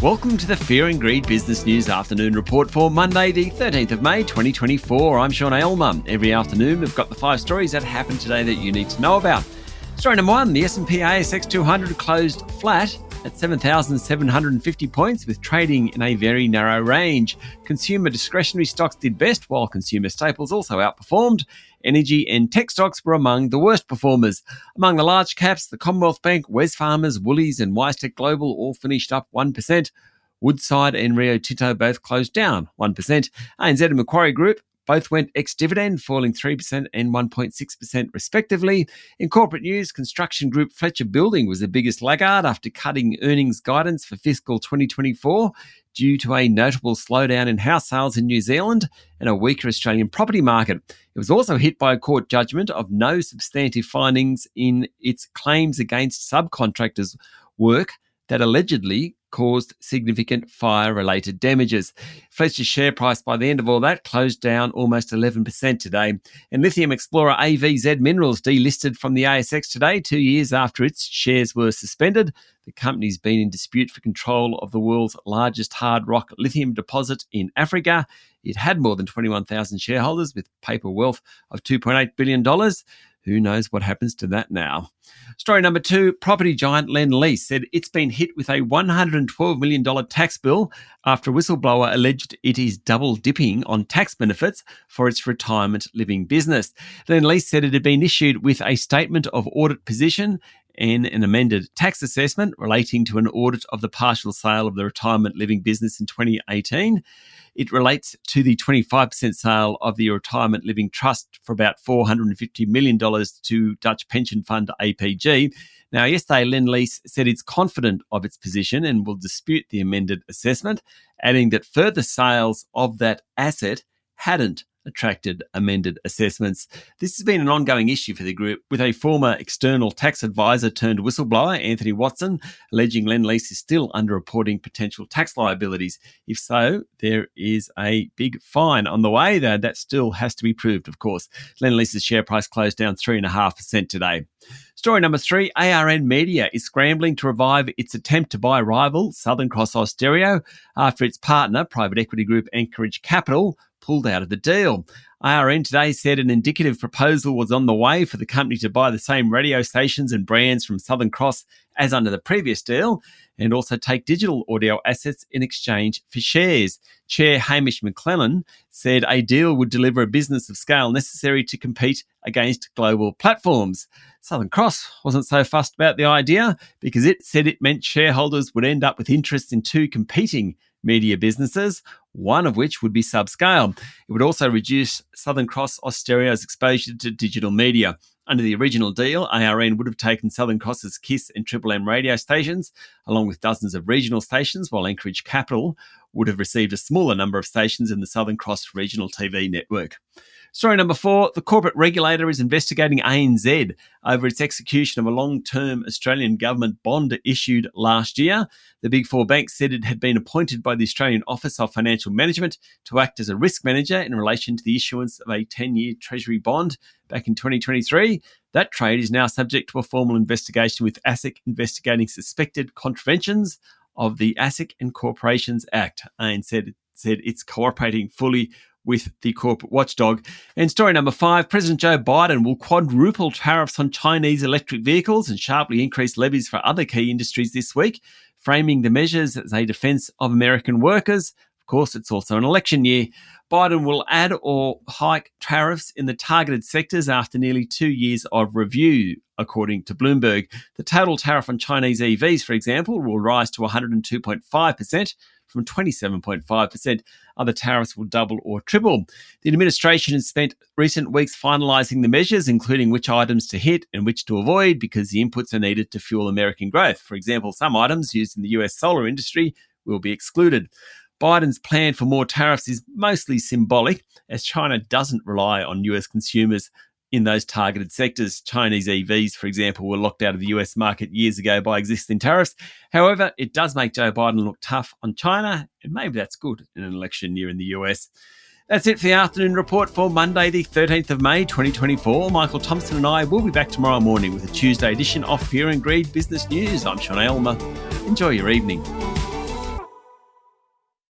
Welcome to the Fear and Greed Business News Afternoon Report for Monday, the 13th of May, 2024. I'm Sean Aylmer. Every afternoon, we've got the 5 stories that happened today that you need to know about. Story number 1, the S&P ASX 200 closed flat at 7,750 points with trading in a very narrow range. Consumer discretionary stocks did best, while consumer staples also outperformed. Energy and tech stocks were among the worst performers. Among the large caps, the Commonwealth Bank, Wesfarmers, Woolies and WiseTech Global all finished up 1%. Woodside and Rio Tinto both closed down 1%. ANZ and Macquarie Group both went ex-dividend, falling 3% and 1.6% respectively. In corporate news, construction group Fletcher Building was the biggest laggard after cutting earnings guidance for fiscal 2024 due to a notable slowdown in house sales in New Zealand and a weaker Australian property market. It was also hit by a court judgment of no substantive findings in its claims against subcontractors' work that allegedly caused significant fire-related damages. Fletcher's share price by the end of all that closed down almost 11% today. And lithium explorer AVZ Minerals delisted from the ASX today, 2 years after its shares were suspended. The company's been in dispute for control of the world's largest hard rock lithium deposit in Africa. It had more than 21,000 shareholders with paper wealth of $2.8 billion. Who knows what happens to that now? Story number 2, property giant Lendlease said it's been hit with a $112 million tax bill after a whistleblower alleged it is double dipping on tax benefits for its retirement living business. Lendlease said it had been issued with a statement of audit position and an amended tax assessment relating to an audit of the partial sale of the retirement living business in 2018. It relates to the 25% sale of the retirement living trust for about $450 million to Dutch pension fund APG. Now, yesterday, Lendlease said it's confident of its position and will dispute the amended assessment, adding that further sales of that asset hadn't attracted amended assessments. This has been an ongoing issue for the group, with a former external tax advisor turned whistleblower, Anthony Watson, alleging Lendlease is still underreporting potential tax liabilities. If so, there is a big fine on the way, though that still has to be proved, of course. Lendlease's share price closed down 3.5% today. Story number 3, ARN Media is scrambling to revive its attempt to buy rival Southern Cross Austereo after its partner, private equity group Anchorage Capital, pulled out of the deal. ARN today said an indicative proposal was on the way for the company to buy the same radio stations and brands from Southern Cross as under the previous deal, and also take digital audio assets in exchange for shares. Chair Hamish McClellan said a deal would deliver a business of scale necessary to compete against global platforms. Southern Cross wasn't so fussed about the idea because it said it meant shareholders would end up with interests in 2 competing media businesses, one of which would be subscale. It would also reduce Southern Cross Austereo's exposure to digital media. Under the original deal, ARN would have taken Southern Cross's KISS and Triple M radio stations, along with dozens of regional stations, while Anchorage Capital would have received a smaller number of stations in the Southern Cross regional TV network. Story number 4, the corporate regulator is investigating ANZ over its execution of a long-term Australian government bond issued last year. The Big Four bank said it had been appointed by the Australian Office of Financial Management to act as a risk manager in relation to the issuance of a 10-year Treasury bond back in 2023. That trade is now subject to a formal investigation, with ASIC investigating suspected contraventions of the ASIC and Corporations Act. ANZ said it's cooperating fully with the corporate watchdog. And story number 5, President Joe Biden will quadruple tariffs on Chinese electric vehicles and sharply increase levies for other key industries this week, framing the measures as a defense of American workers. Of course, it's also an election year. Biden will add or hike tariffs in the targeted sectors after nearly 2 years of review, according to Bloomberg. The total tariff on Chinese EVs, for example, will rise to 102.5%. from 27.5%. Other tariffs will double or triple. The administration has spent recent weeks finalising the measures, including which items to hit and which to avoid, because the inputs are needed to fuel American growth. For example, some items used in the US solar industry will be excluded. Biden's plan for more tariffs is mostly symbolic, as China doesn't rely on US consumers in those targeted sectors. Chinese EVs, for example, were locked out of the US market years ago by existing tariffs. However, it does make Joe Biden look tough on China, and maybe that's good in an election year in the US. That's it for the afternoon report for Monday, the 13th of May, 2024. Michael Thompson and I will be back tomorrow morning with a Tuesday edition of Fear and Greed Business News. I'm Sean Aylmer. Enjoy your evening.